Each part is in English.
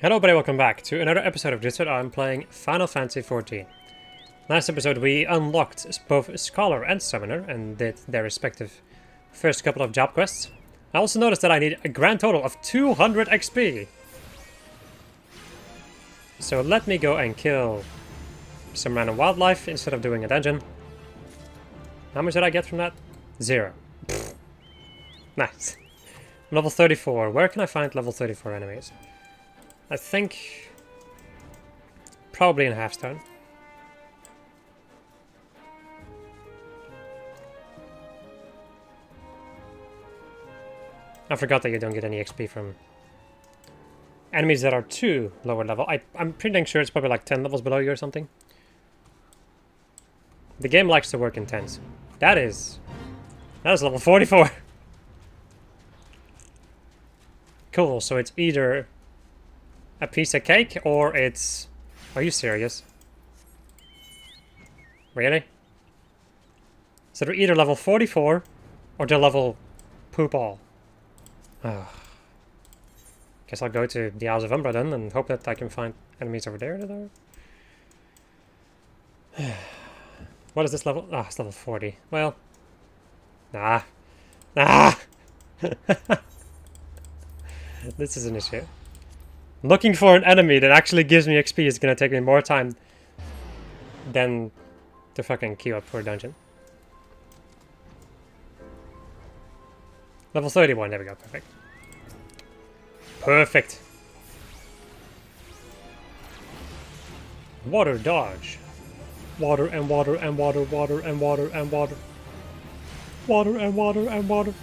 Hello everybody, welcome back to another episode of Discord. I'm playing Final Fantasy XIV. Last episode we unlocked both Scholar and Summoner and did their respective first couple of job quests. I also noticed that I need a grand total of 200 XP. So let me go and kill some random wildlife instead of doing a dungeon. How much did I get from that? 0. Pfft. Nice. Level 34. Where can I find level 34 enemies? I think probably in Halfstone. I forgot that you don't get any XP from enemies that are too lower level. I'm pretty dang sure it's probably like 10 levels below you or something. The game likes to work in tens. That is level 44. Cool, so it's either a piece of cake or it's... Are you serious? Really? So they're either level 44 or they're level poop all. Oh. Guess I'll go to the Isles of Umbra then and hope that I can find enemies over there that are... What is this level? Ah, it's level 40. Well... Nah. This is an issue. Looking for an enemy that actually gives me XP is gonna take me more time than to fucking queue up for a dungeon. Level 31, there we go, perfect. Perfect! Water dodge. Water and water and water, water and water and water. Water and water and water.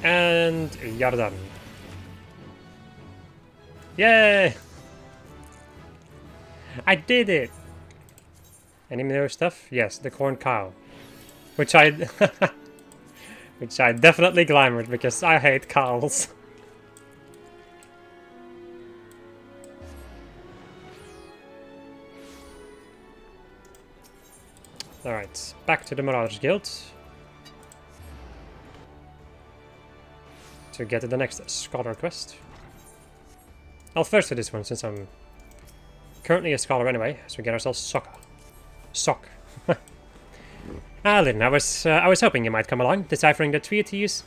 And you're done. Yay! I did it! Any more stuff? Yes, the corn cow. Which I... which I definitely glamored because I hate cows. Alright, back to the Marauders Guild. To get to the next Scholar quest. I'll first do this one since I'm currently a Scholar anyway, so we get ourselves Sock. Lynn, I was hoping you might come along. Deciphering the treatise.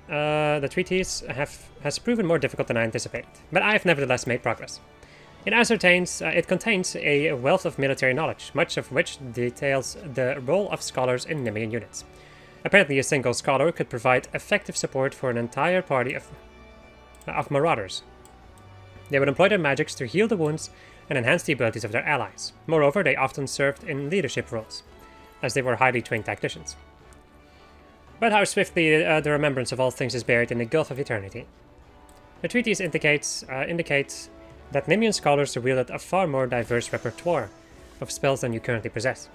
The treatise has proven more difficult than I anticipated, but I have nevertheless made progress. It contains a wealth of military knowledge, much of which details the role of scholars in Nemean units. Apparently a single scholar could provide effective support for an entire party of marauders. They would employ their magics to heal the wounds and enhance the abilities of their allies. Moreover, they often served in leadership roles, as they were highly trained tacticians. But how swiftly the remembrance of all things is buried in the gulf of eternity. The treatise indicates that Nemean scholars wielded a far more diverse repertoire of spells than you currently possess.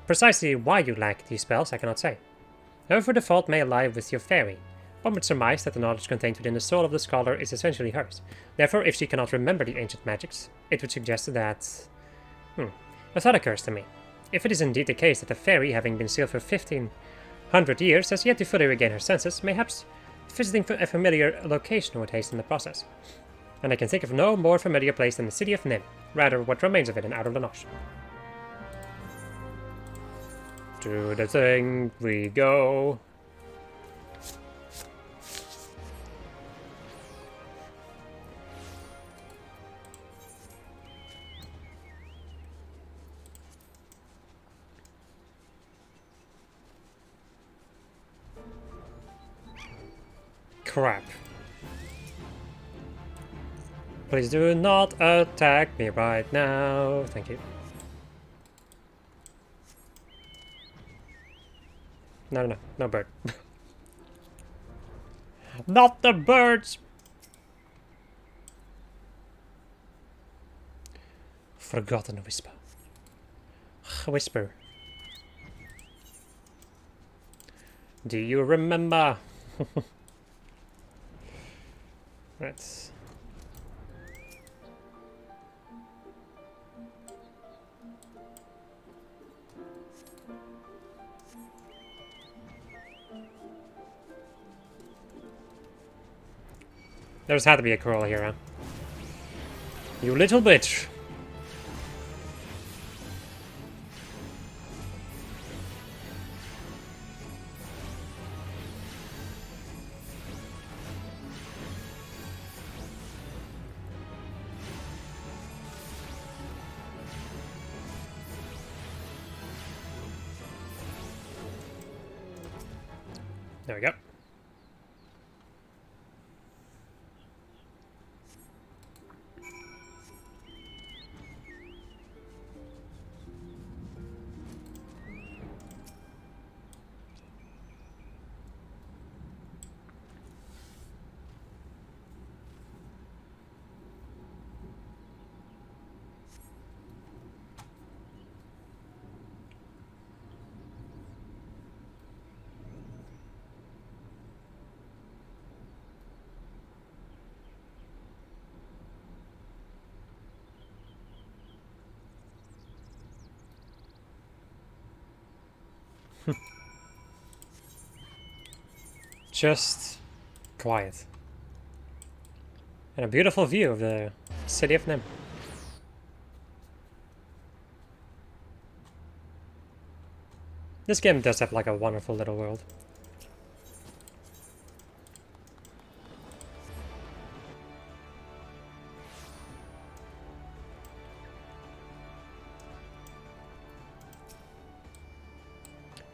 Precisely why you lack these spells, I cannot say. However, the fault may lie with your fairy. One would surmise that the knowledge contained within the soul of the scholar is essentially hers. Therefore, if she cannot remember the ancient magics, it would suggest that... A thought occurs to me. If it is indeed the case that the fairy, having been sealed for 1500 years, has yet to fully regain her senses, mayhaps visiting a familiar location would hasten the process. And I can think of no more familiar place than the city of Nim, rather what remains of it in Outer Lanoche. To the thing we go. Crap. Please do not attack me right now. Thank you. No bird. Not the birds! Forgotten whisper. Whisper. Do you remember? Right. There's had to be a crawl here, huh? You little bitch. There we go. Just quiet. And a beautiful view of the city of Nim. This game does have like a wonderful little world.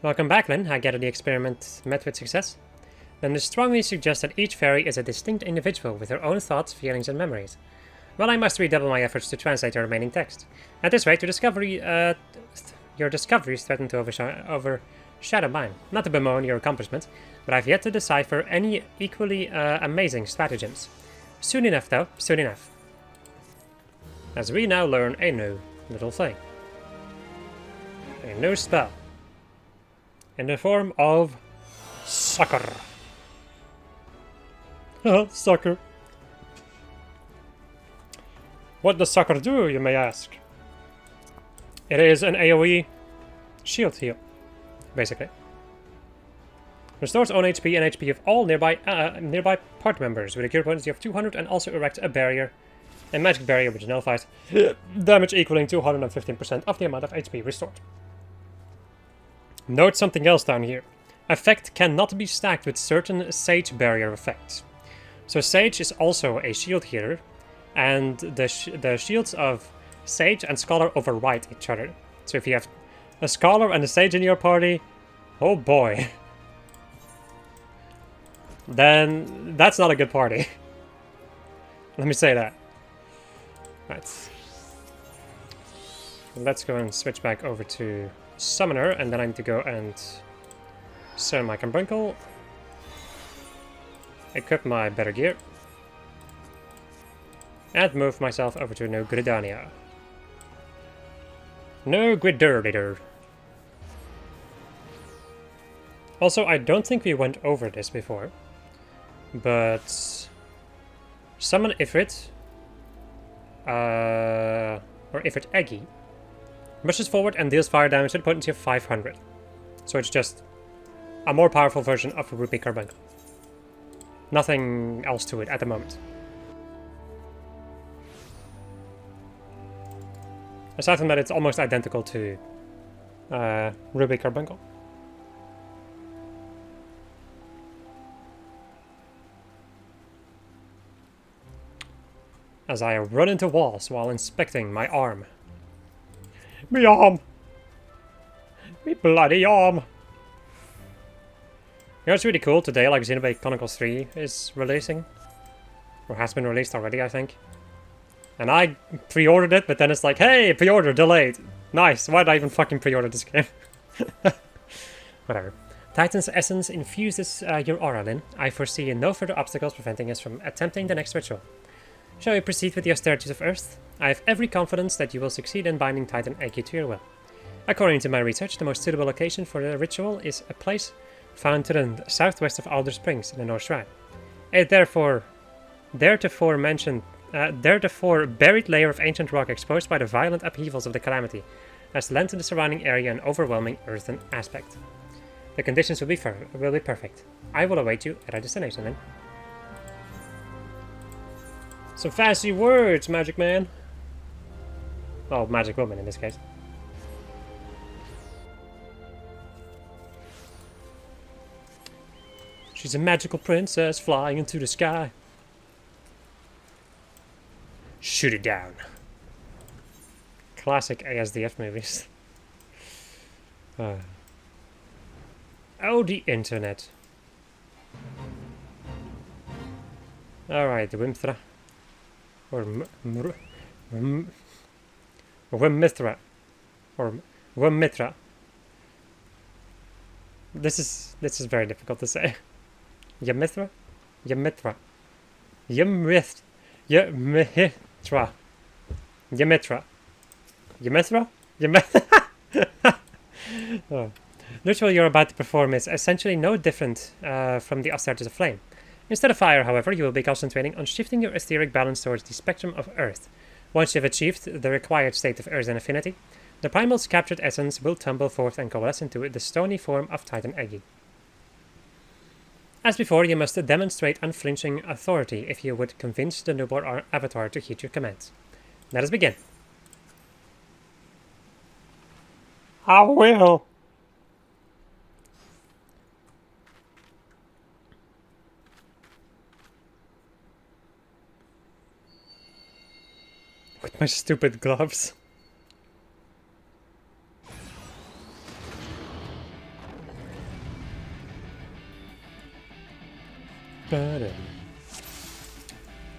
Welcome back, Lynn. I gather the experiment met with success. Then I strongly suggest that each fairy is a distinct individual with her own thoughts, feelings, and memories. Well, I must redouble my efforts to translate the remaining text. At this rate, your discoveries threaten to overshadow mine. Not to bemoan your accomplishment, but I've yet to decipher any equally amazing stratagems. Soon enough, though. Soon enough. As we now learn a new little thing. A new spell. In the form of sucker. Sucker. What does sucker do, you may ask? It is an AoE shield heal, basically. Restores own HP and HP of all nearby party members with a cure potency of 200 and also erects a barrier, a magic barrier which nullifies damage equaling 215% of the amount of HP restored. Note something else down here. Effect cannot be stacked with certain Sage barrier effects. So Sage is also a shield healer, and the shields of Sage and Scholar override each other. So if you have a Scholar and a Sage in your party, oh boy. Then that's not a good party. Let me say that. Right. Let's go and switch back over to Summoner, and then I need to go and summon my Carbuncle. Equip my better gear. And move myself over to No Gridania. No Gridurditor. Also, I don't think we went over this before, but summon Ifrit, or Ifrit Eggy, rushes forward and deals fire damage with a potency of 500. So it's just a more powerful version of a Rupee Carbuncle. Nothing else to it at the moment. Aside from that, it's almost identical to Rupee Carbuncle. As I run into walls while inspecting my arm. Me arm! Me bloody arm! You know, it's really cool today, like Xenoblade Chronicles 3 is releasing. Or has been released already, I think. And I pre-ordered it, but then it's like, hey, pre-order delayed. Nice, why did I even fucking pre-order this game? Whatever. Titan's essence infuses your aura, Lyn. I foresee no further obstacles preventing us from attempting the next ritual. Shall we proceed with the austerities of Earth? I have every confidence that you will succeed in binding Titan Eggy to your will. According to my research, the most suitable location for the ritual is a place found to the southwest of Alder Springs in the North Shrine. A theretofore buried layer of ancient rock exposed by the violent upheavals of the Calamity has lent to the surrounding area an overwhelming earthen aspect. The conditions will be perfect. I will await you at our destination then. Some fancy words, Magic Man. Oh, Magic Woman in this case. She's a magical princess flying into the sky. Shoot it down. Classic ASDF movies. Oh, the internet. Alright, the Wimthra. Or Wimithra. Or Wimithra. This is very difficult to say. Yamithra? Yamithra. Yamithra. Yamithra. Yamithra. Yamithra? Yamithra? Oh. The ritual you're about to perform is essentially no different from the Astartes of Flame. Instead of fire, however, you will be concentrating on shifting your etheric balance towards the spectrum of Earth. Once you have achieved the required state of Earth and affinity, the primal's captured essence will tumble forth and coalesce into the stony form of Titan Egi. As before, you must demonstrate unflinching authority if you would convince the newborn avatar to heed your commands. Let us begin. I will. With my stupid gloves.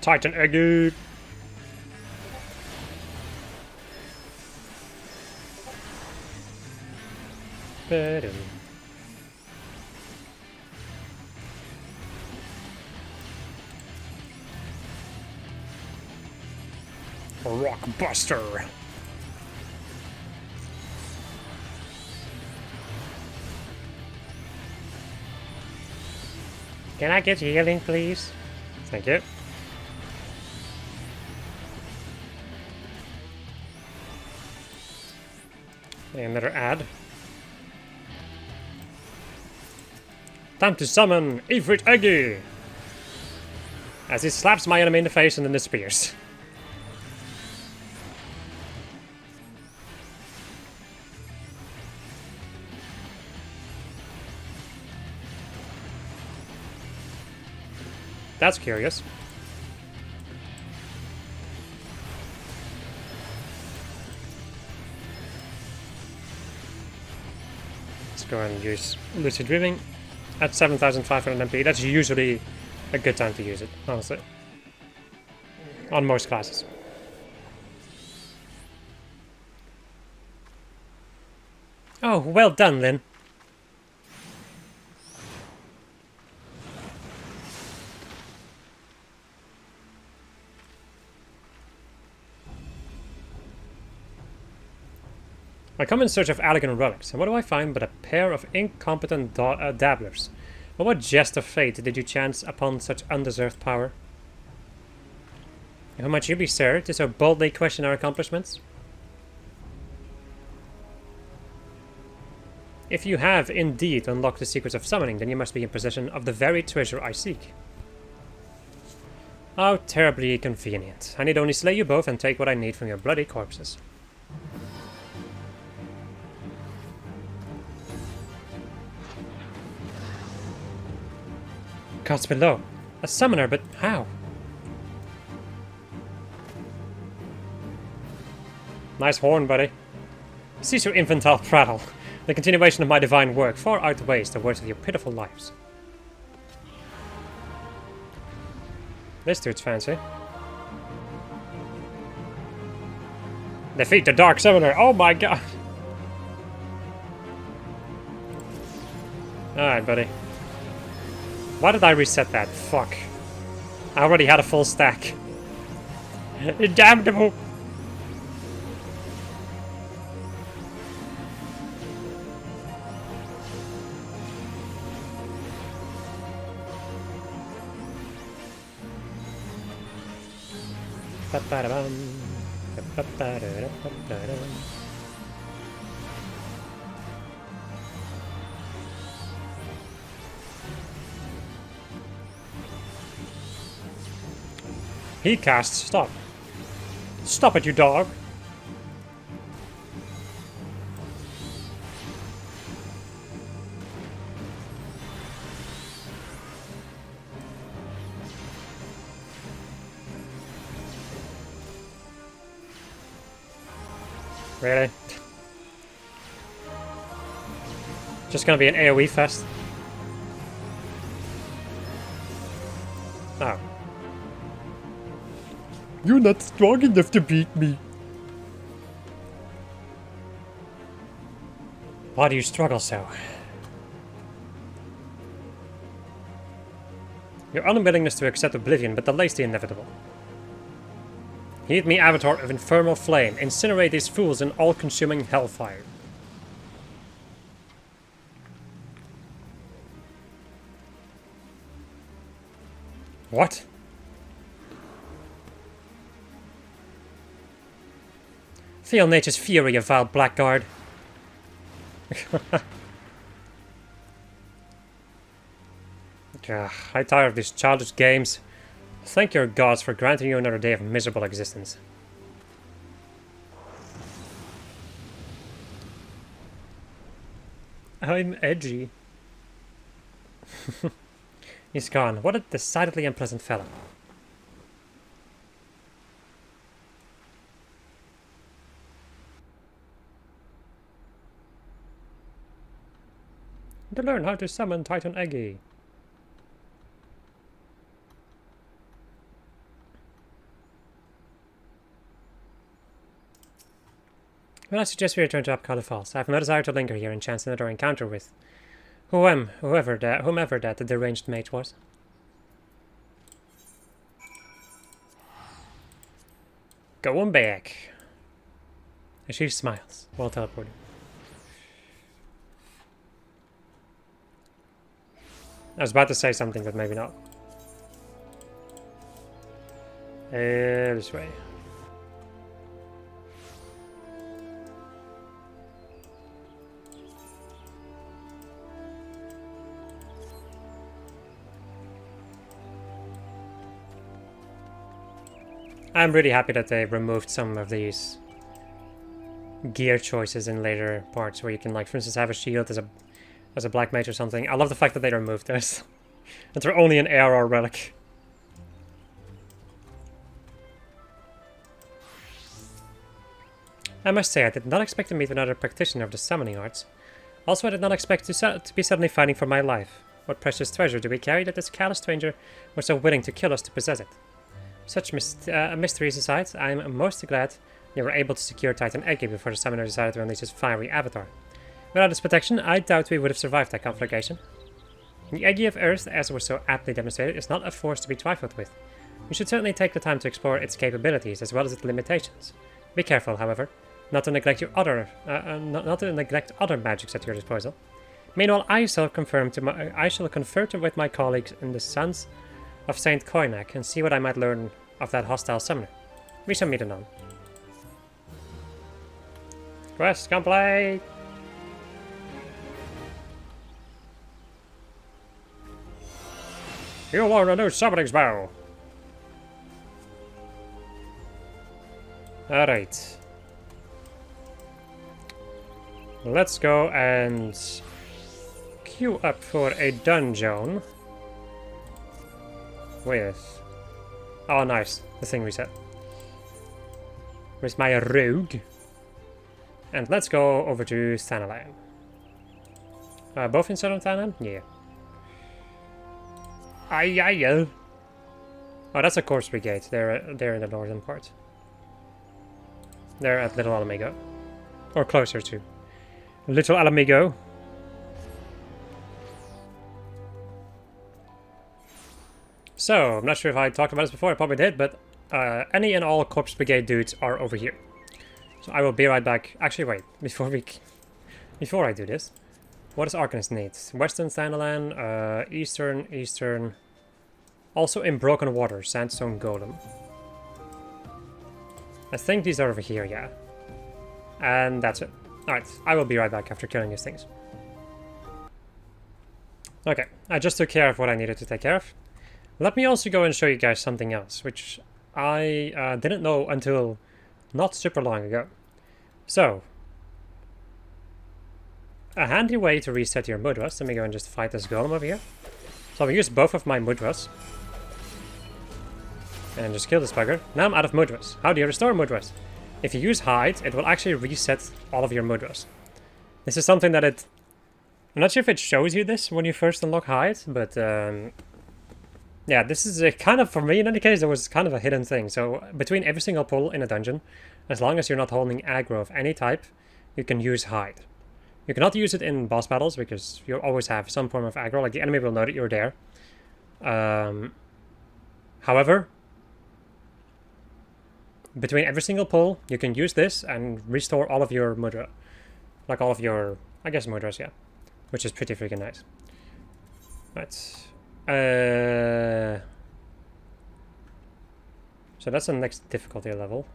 Titan Egi. Rockbuster. Can I get healing, please? Thank you. Another ad. Time to summon ffXIV! As he slaps my enemy in the face and then disappears. That's curious. Let's go and use Lucid Dreaming at 7,500 MP. That's usually a good time to use it, honestly. On most classes. Oh, well done, Lynn. I come in search of elegant relics, and what do I find but a pair of incompetent dabblers? But what jest of fate did you chance upon such undeserved power? Who might you be, sir, to so boldly question our accomplishments? If you have indeed unlocked the secrets of summoning, then you must be in possession of the very treasure I seek. How terribly convenient. I need only slay you both and take what I need from your bloody corpses. Gods below. A summoner, but how? Nice horn, buddy. Cease your infantile prattle. The continuation of my divine work far outweighs the words of your pitiful lives. This dude's fancy. Defeat the Dark Summoner! Oh my god! Alright, buddy. Why did I reset that? Fuck. I already had a full stack. Damnable! He casts. Stop. Stop it, you dog. Really? Just gonna be an AoE fest? Oh. You're not strong enough to beat me. Why do you struggle so? Your unwillingness to accept oblivion but delays the inevitable. Heed me, avatar of infernal flame. Incinerate these fools in all-consuming hellfire. What? Feel nature's fury, you vile blackguard. I'm tired of these childish games. Thank your gods for granting you another day of miserable existence. I'm edgy. He's gone. What a decidedly unpleasant fellow. To learn how to summon Titan Eggy. Well, I suggest we return to Upcallie Falls. I have no desire to linger here and chance another encounter with whomever that the deranged mate was. Going back. And she smiles while teleporting. I was about to say something, but maybe not. This way. I'm really happy that they removed some of these gear choices in later parts where you can, like, for instance, have a shield as a black mage or something. I love the fact that they removed those. And they're only an ARR relic. I must say, I did not expect to meet another practitioner of the summoning arts. Also, I did not expect to be suddenly fighting for my life. What precious treasure do we carry that this callous stranger was so willing to kill us to possess it? Such mysteries aside, I am most glad you were able to secure Titan Eggy before the summoner decided to unleash his fiery avatar. Without his protection, I doubt we would have survived that conflagration. The Eggy of Earth, as was so aptly demonstrated, is not a force to be trifled with. You should certainly take the time to explore its capabilities as well as its limitations. Be careful, however, not to neglect other magics at your disposal. Meanwhile, I shall confer with my colleagues in the Sons of Saint Koinak and see what I might learn of that hostile summoner. We shall meet anon. Quest complete! You learn a new summoning spell! Alright. Let's go and queue up for a dungeon with... Oh, nice. The thing reset. With my rogue. And let's go over to Thanalan. Both in Southern Thanalan? Yeah. Aye. Oh, that's a Corpse Brigade. They're in the northern part. They're at Little Alamigo. Or closer to Little Alamigo. So, I'm not sure if I talked about this before, I probably did, but any and all Corpse Brigade dudes are over here. So I will be right back. Actually, wait, before I do this, what does Arcanist need? Western Thanalan, Eastern, also in Broken Water, Sandstone Golem. I think these are over here, yeah. And that's it. Alright, I will be right back after killing these things. Okay, I just took care of what I needed to take care of. Let me also go and show you guys something else, which I didn't know until not super long ago. So, a handy way to reset your mudras. Let me go and just fight this golem over here. So I'll use both of my mudras. And just kill this bugger. Now I'm out of mudras. How do you restore mudras? If you use hide, it will actually reset all of your mudras. This is something that it... I'm not sure if it shows you this when you first unlock hide, but yeah, this is a kind of, for me in any case, it was kind of a hidden thing. So between every single pull in a dungeon, as long as you're not holding aggro of any type, you can use hide. You cannot use it in boss battles because you always have some form of aggro, like the enemy will know that you're there. However, between every single pull, you can use this and restore all of your mudra. Like all of your, I guess, mudras, yeah. Which is pretty freaking nice. Right. So that's the next difficulty level.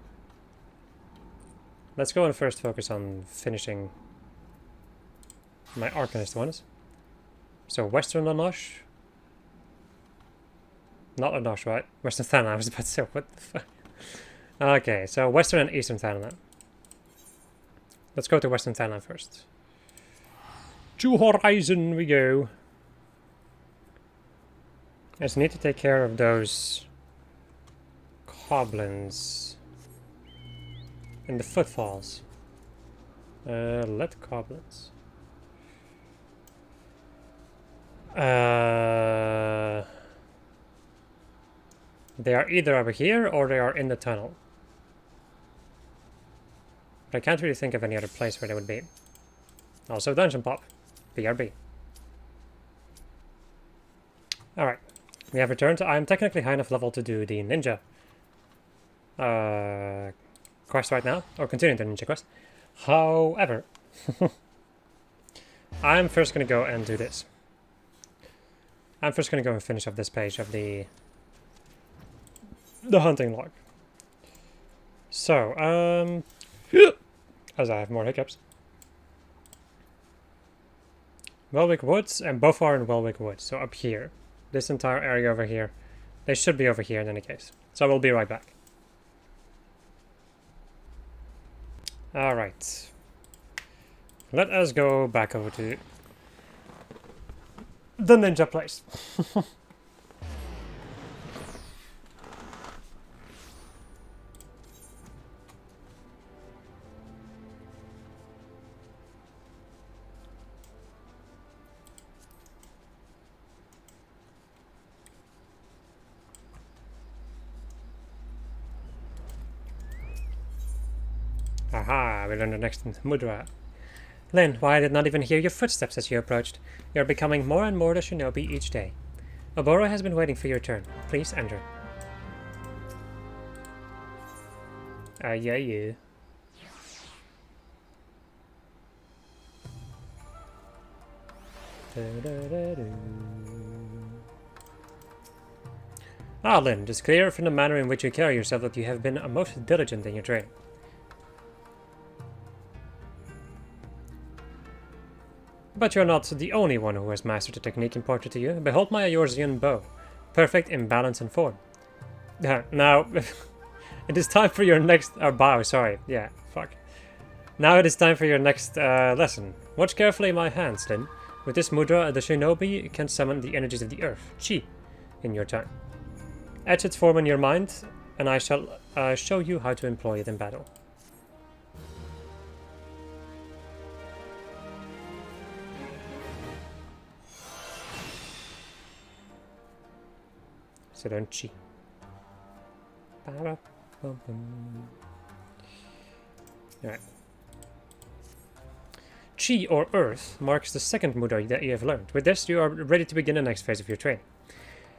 Let's go and first focus on finishing my Arcanist ones. So Western Anosh. Not Anosh, right? Western Thalan, I was about to say, what the fuck? Okay, so Western and Eastern Thalan. Let's go to Western Thalan first. To Horizon we go. I just need to take care of those goblins in the footfalls. Let goblins. They are either over here or they are in the tunnel. But I can't really think of any other place where they would be. Also dungeon pop. BRB. Alright. We have returned. I am technically high enough level to do the ninja quest right now. Or continuing the ninja quest. However, I'm first going to go and do this. I'm first going to go and finish up this page of the hunting log. So, as I have more hiccups. Welwick Woods, and both are in Welwick Woods, so up here. This entire area over here. They should be over here in any case. So I will be right back. Alright. Let us go back over to the ninja place. Aha, we learned the next mudra. Lynn, why I did not even hear your footsteps as you approached. You are becoming more and more the shinobi each day. Oboro has been waiting for your turn. Please enter. Yeah. Ah, Lynn, it is clear from the manner in which you carry yourself that you have been most diligent in your training. But you're not the only one who has mastered the technique important to you. Behold my Eorzean bow, perfect in balance and form. Now, it is time for your next... bow, sorry. Yeah, fuck. Now it is time for your next lesson. Watch carefully my hands, Lin. With this mudra, the shinobi can summon the energies of the earth, chi, in your time. Etch its form in your mind, and I shall show you how to employ it in battle. So learn chi. Alright. Chi, or earth, marks the second mudra that you have learned. With this, you are ready to begin the next phase of your training.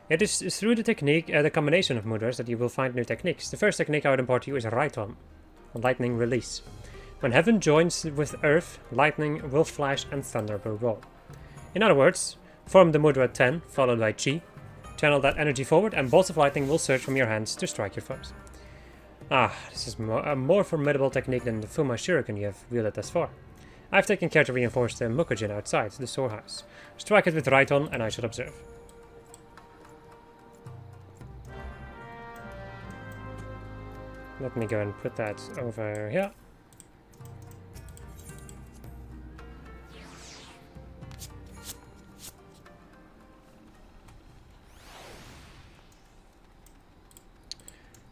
It is through the technique, the combination of mudras, that you will find new techniques. The first technique I would impart to you is Raiton, lightning release. When heaven joins with earth, lightning will flash and thunder will roll. In other words, form the mudra 10, followed by chi, channel that energy forward, and bolts of lightning will surge from your hands to strike your foes. Ah, this is a more formidable technique than the Fuma Shuriken you have wielded thus far. I have taken care to reinforce the Mukujin outside the storehouse. Strike it with Raiton, and I shall observe. Let me go and put that over here.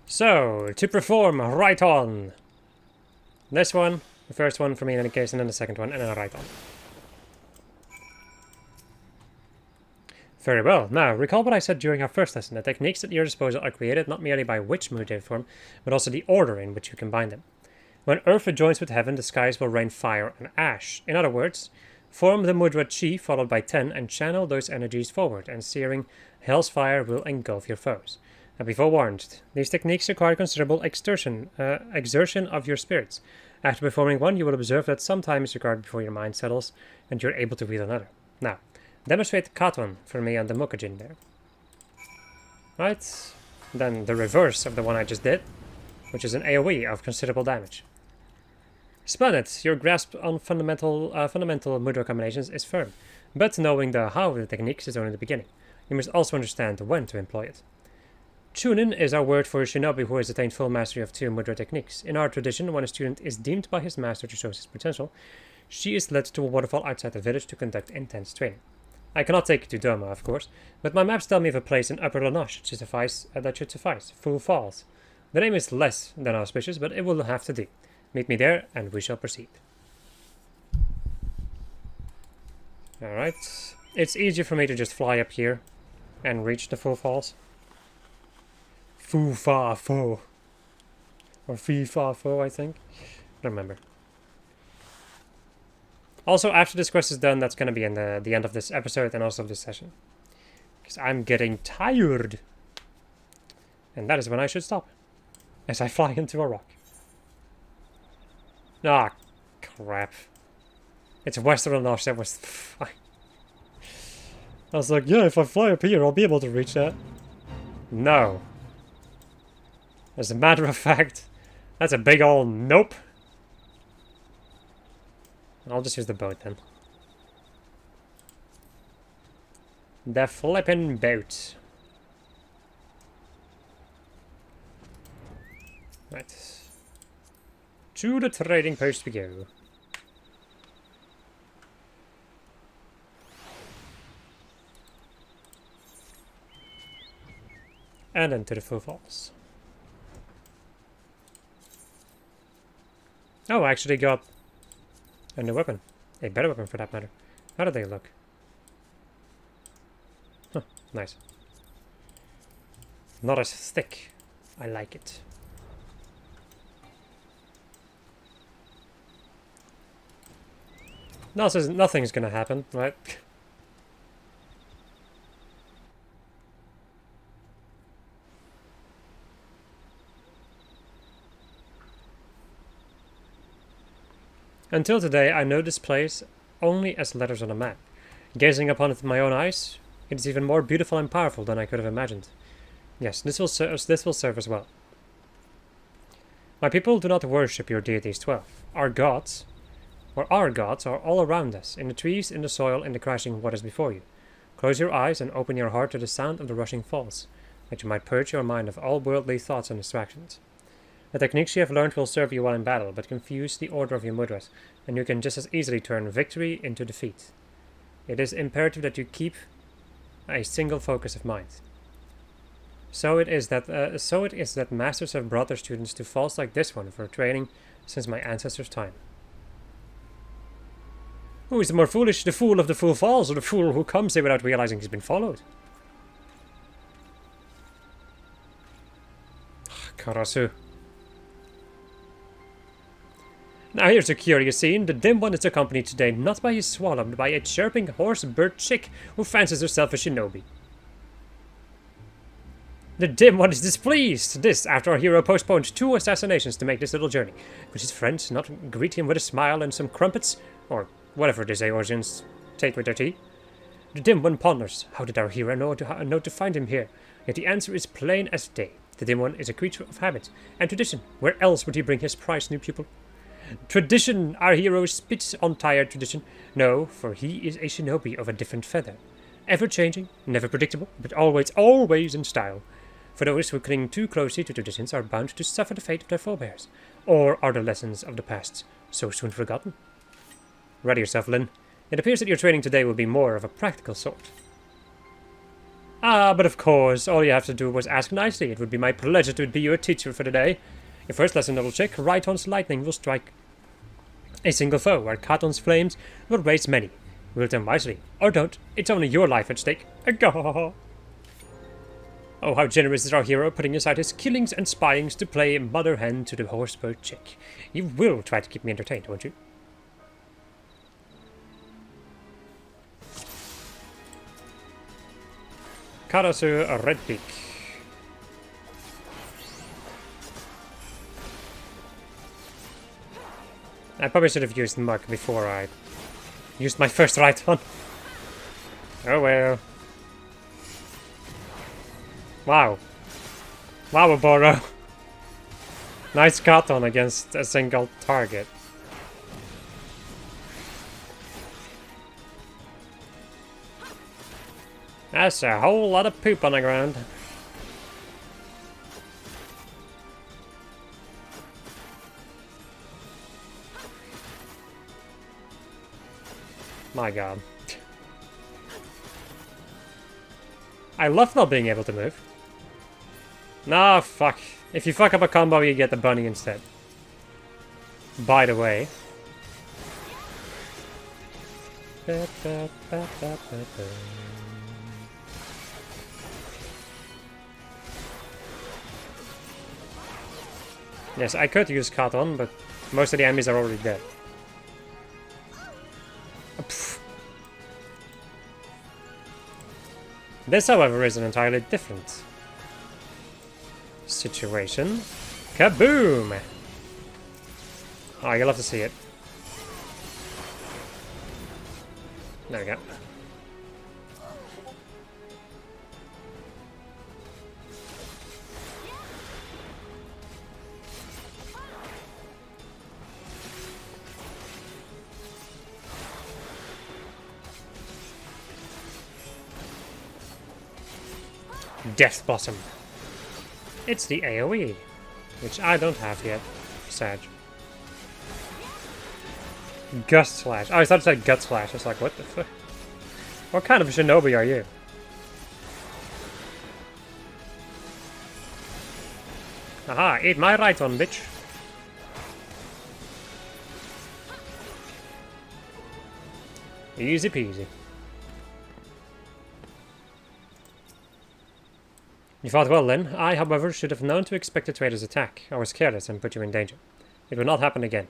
So, to perform right on. This one, the first one for me in any case, and then the second one, and then a right on. Very well. Now, recall what I said during our first lesson. The techniques at your disposal are created not merely by which mood they form, but also the order in which you combine them. When earth joins with heaven, the skies will rain fire and ash. In other words, form the mudra chi followed by 10 and channel those energies forward, and searing hell's fire will engulf your foes. Now be forewarned, these techniques require considerable exertion of your spirits. After performing one, you will observe that some time is required before your mind settles, and you're able to wield another. Now, demonstrate Katon for me on the Mukajin there. Right, then the reverse of the one I just did, which is an AoE of considerable damage. Splendid, your grasp on fundamental mudra combinations is firm, but knowing the how of the techniques is only the beginning. You must also understand when to employ it. Chunin is our word for a shinobi who has attained full mastery of 2 mudra techniques. In our tradition, when a student is deemed by his master to show his potential, she is led to a waterfall outside the village to conduct intense training. I cannot take you to Doma, of course, but my maps tell me of a place in Upper Lanoche that should suffice. Full Falls. The name is less than auspicious, but it will have to do. Meet me there, and we shall proceed. Alright. It's easier for me to just fly up here and reach the Full Falls. Fu Fa Fo. Or Fi Fa Fo, I think. I don't remember. Also, after this quest is done, that's going to be in the end of this episode and also of this session. Because I'm getting tired. And that is when I should stop. As I fly into a rock. Ah, crap. It's Western Lanoche, that was fine. I was like, yeah, if I fly up here, I'll be able to reach that. No. As a matter of fact, that's a big ol' nope. I'll just use the boat then. The flippin' boat. Right. To the trading post we go. And then to the Full Falls. Oh, I actually got a new weapon. A better weapon for that matter. How do they look? Huh, nice. Not as thick. I like it. Nothing's gonna happen, right? Until today, I know this place only as letters on a map. Gazing upon it with my own eyes, it is even more beautiful and powerful than I could have imagined. Yes, this will serve as well. My people do not worship your deities 12. Our gods are all around us, in the trees, in the soil, in the crashing waters before you. Close your eyes and open your heart to the sound of the rushing falls, that you might purge your mind of all worldly thoughts and distractions. The techniques you have learned will serve you well in battle, but confuse the order of your mudras, and you can just as easily turn victory into defeat. It is imperative that you keep a single focus of mind. So it is that masters have brought their students to falls like this one for training since my ancestors' time. Who is the more foolish, the fool of the Full Falls, or the fool who comes here without realizing he's been followed? Karasu. Now here's a curious scene. The dim one is accompanied today not by his swallow, but by a chirping horse-bird chick who fancies herself a shinobi. The dim one is displeased. This, after our hero postponed 2 assassinations to make this little journey. Could his friends not greet him with a smile and some crumpets? Or whatever these Eorzeans take with their tea? The dim one ponders. How did our hero know to find him here? Yet the answer is plain as day. The dim one is a creature of habit and tradition. Where else would he bring his prized new pupil? Tradition! Our hero spits on tired tradition. No, for he is a shinobi of a different feather. Ever-changing, never predictable, but always in style. For those who cling too closely to traditions are bound to suffer the fate of their forebears. Or are the lessons of the past so soon forgotten? Ready yourself, Lynn. It appears that your training today will be more of a practical sort. Ah, but of course, all you have to do was ask nicely. It would be my pleasure to be your teacher for the day. Your first lesson double check, Raiton's lightning will strike a single foe, where Katon's flames will raise many. Wield them wisely, or don't. It's only your life at stake. Agah! Oh, how generous is our hero, putting aside his killings and spyings to play mother hen to the horsebird chick. You will try to keep me entertained, won't you? Karasu Redpeak. I probably should have used Mug before I used my first right one. Oh well. Wow. Wow, Boro. Nice Katon against a single target. That's a whole lot of poop on the ground. My god. I love not being able to move. Nah, fuck. If you fuck up a combo, you get the bunny instead. By the way. Yes, I could use Katon, but most of the enemies are already dead. Pfft. This, however, is an entirely different situation. Kaboom! Oh, you'll have to see it. There we go. Death Blossom. It's the AoE, which I don't have yet. Sad. Gust Slash. Oh, I thought it said Gut Slash. I was like, what the fuck? What kind of shinobi are you? Aha, eat my right one, bitch. Easy peasy. You fought well, Lin. I, however, should have known to expect a traitor's attack. I was careless and put you in danger. It will not happen again.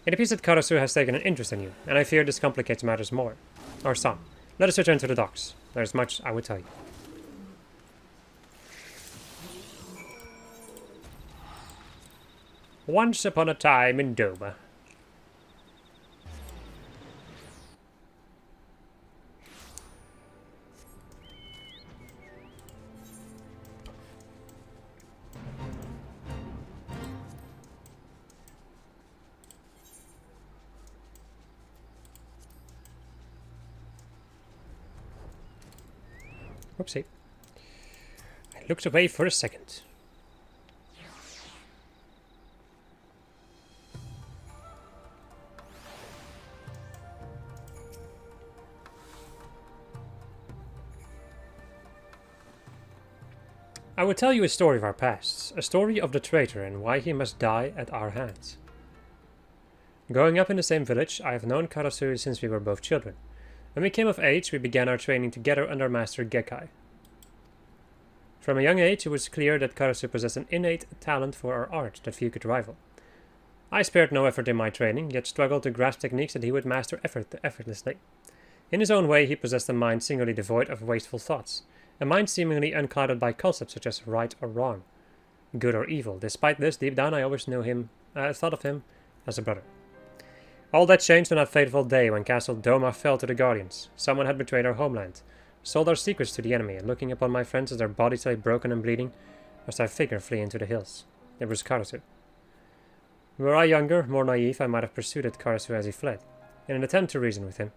It appears that Karasu has taken an interest in you, and I fear this complicates matters more. Or some. Let us return to the docks. There is much I would tell you. Once upon a time in Doma. Whoopsie. I looked away for a second. I will tell you a story of our pasts, a story of the traitor and why he must die at our hands. Growing up in the same village, I have known Karasu since we were both children. When we came of age, we began our training together under Master Gekkai. From a young age, it was clear that Karasu possessed an innate talent for our art that few could rival. I spared no effort in my training, yet struggled to grasp techniques that he would master effortlessly. In his own way, he possessed a mind singularly devoid of wasteful thoughts, a mind seemingly unclouded by concepts such as right or wrong, good or evil. Despite this, deep down I always thought of him as a brother. All that changed on that fateful day when Castle Doma fell to the Guardians. Someone had betrayed our homeland, sold our secrets to the enemy, and looking upon my friends as their bodies lay broken and bleeding, watched our figure flee into the hills. It was Karasu. Were I younger, more naive, I might have pursued Karasu as he fled, in an attempt to reason with him.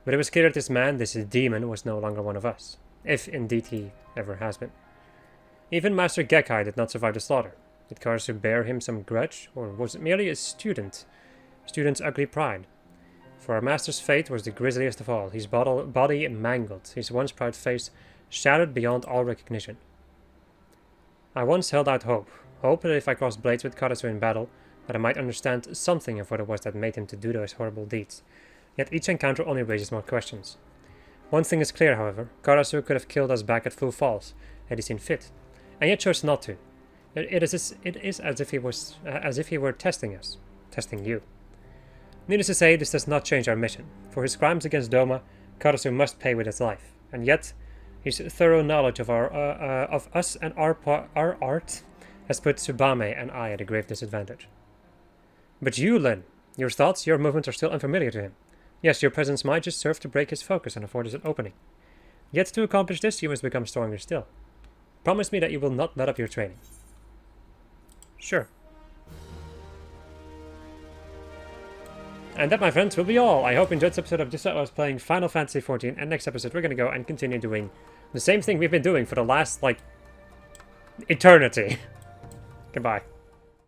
But it was clear that this man, this demon, was no longer one of us, if indeed he ever has been. Even Master Gekkai did not survive the slaughter. Did Karasu bear him some grudge, or was it merely a student's ugly pride? For our master's fate was the grisliest of all, his body mangled, his once proud face shattered beyond all recognition. I once held out hope that if I crossed blades with Karasu in battle, that I might understand something of what it was that made him to do those horrible deeds. Yet each encounter only raises more questions. One thing is clear, however, Karasu could have killed us back at Full Falls, had he seen fit, and yet chose not to. It is as if he were testing us, testing you. Needless to say, this does not change our mission. For his crimes against Doma, Karasu must pay with his life, and yet his thorough knowledge of of us and our art has put Tsubame and I at a grave disadvantage. But you, Lin, your thoughts, your movements are still unfamiliar to him. Yes, your presence might just serve to break his focus and afford us an opening. Yet to accomplish this, you must become stronger still. Promise me that you will not let up your training. Sure. And that, my friends, will be all. I hope you enjoyed this episode of Just Like I was playing Final Fantasy XIV, and next episode we're going to go and continue doing the same thing we've been doing for the last, like, eternity. Goodbye.